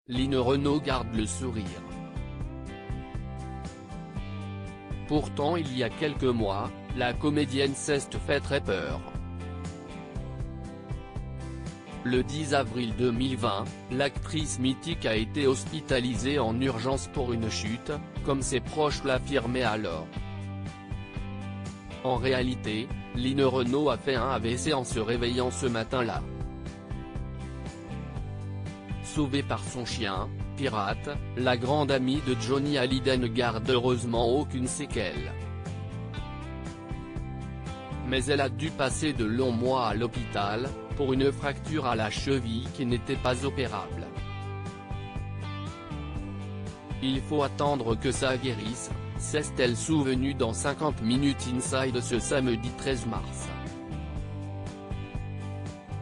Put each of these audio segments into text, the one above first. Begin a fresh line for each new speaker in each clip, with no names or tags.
Line Renaud garde le sourire. Pourtant il y a quelques mois, la comédienne s'est fait très peur. Le 10 avril 2020, l'actrice mythique a été hospitalisée en urgence pour une chute, comme ses proches l'affirmaient alors. En réalité, Line Renaud a fait un AVC en se réveillant ce matin-là. Sauvée par son chien, Pirate, la grande amie de Johnny Hallyday ne garde heureusement aucune séquelle. Mais elle a dû passer de longs mois à l'hôpital, pour une fracture à la cheville qui n'était pas opérable. Il faut attendre que ça guérisse, s'est-elle souvenue dans 50 Minutes Inside ce samedi 13 mars.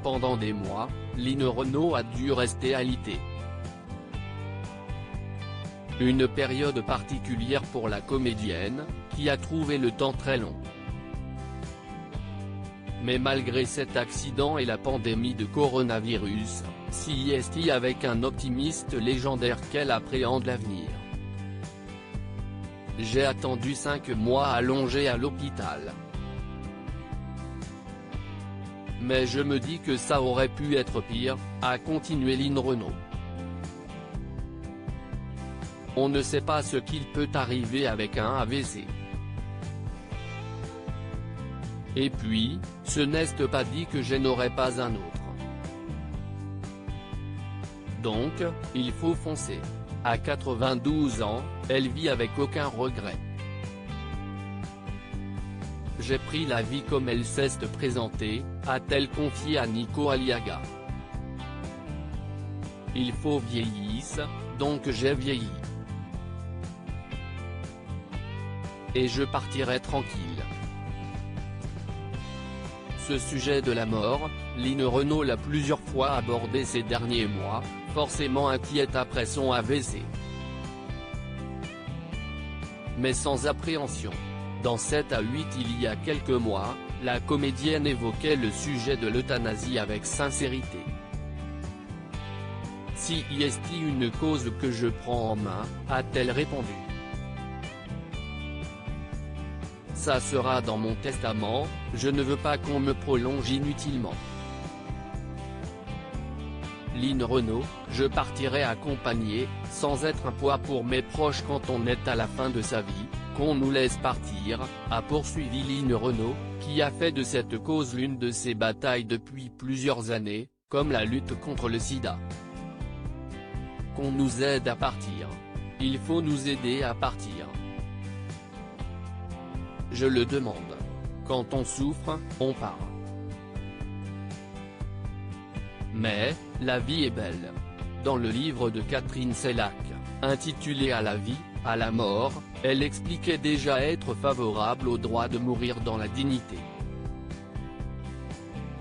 Pendant des mois, Line Renaud a dû rester alitée. Une période particulière pour la comédienne, qui a trouvé le temps très long. Mais malgré cet accident et la pandémie de coronavirus, CIST avec un optimiste légendaire qu'elle appréhende l'avenir. J'ai attendu 5 mois allongé à l'hôpital. Mais je me dis que ça aurait pu être pire, a continué Line Renaud. On ne sait pas ce qu'il peut arriver avec un AVC. Et puis, ce n'est pas dit que je n'aurai pas un autre. Donc, il faut foncer. À 92 ans, elle vit avec aucun regret. J'ai pris la vie comme elle s'est présentée, a-t-elle confié à Nico Aliaga. Il faut vieillir, donc j'ai vieilli. Et je partirai tranquille. Ce sujet de la mort, Line Renaud l'a plusieurs fois abordé ces derniers mois, forcément inquiète après son AVC. Mais sans appréhension. Dans 7 à 8 il y a quelques mois, la comédienne évoquait le sujet de l'euthanasie avec sincérité. Si est une cause que je prends en main, a-t-elle répondu. Ça sera dans mon testament, je ne veux pas qu'on me prolonge inutilement. Line Renaud, je partirai accompagné, sans être un poids pour mes proches quand on est à la fin de sa vie, qu'on nous laisse partir, a poursuivi Line Renaud, qui a fait de cette cause l'une de ses batailles depuis plusieurs années, comme la lutte contre le sida. Qu'on nous aide à partir. Il faut nous aider à partir. Je le demande. Quand on souffre, on part. Mais, la vie est belle. Dans le livre de Catherine Sellac, intitulé À la vie, à la mort, elle expliquait déjà être favorable au droit de mourir dans la dignité.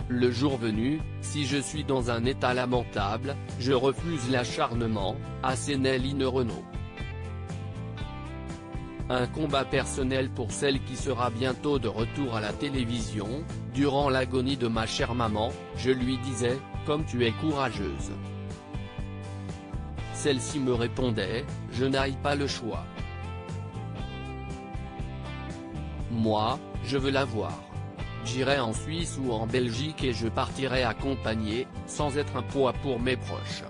Le jour venu, si je suis dans un état lamentable, je refuse l'acharnement, assénait Line Renaud. Un combat personnel pour celle qui sera bientôt de retour à la télévision. Durant l'agonie de ma chère maman, je lui disais, comme tu es courageuse. Celle-ci me répondait, je n'ai pas le choix. Moi, je veux la voir. J'irai en Suisse ou en Belgique et je partirai accompagné, sans être un poids pour mes proches.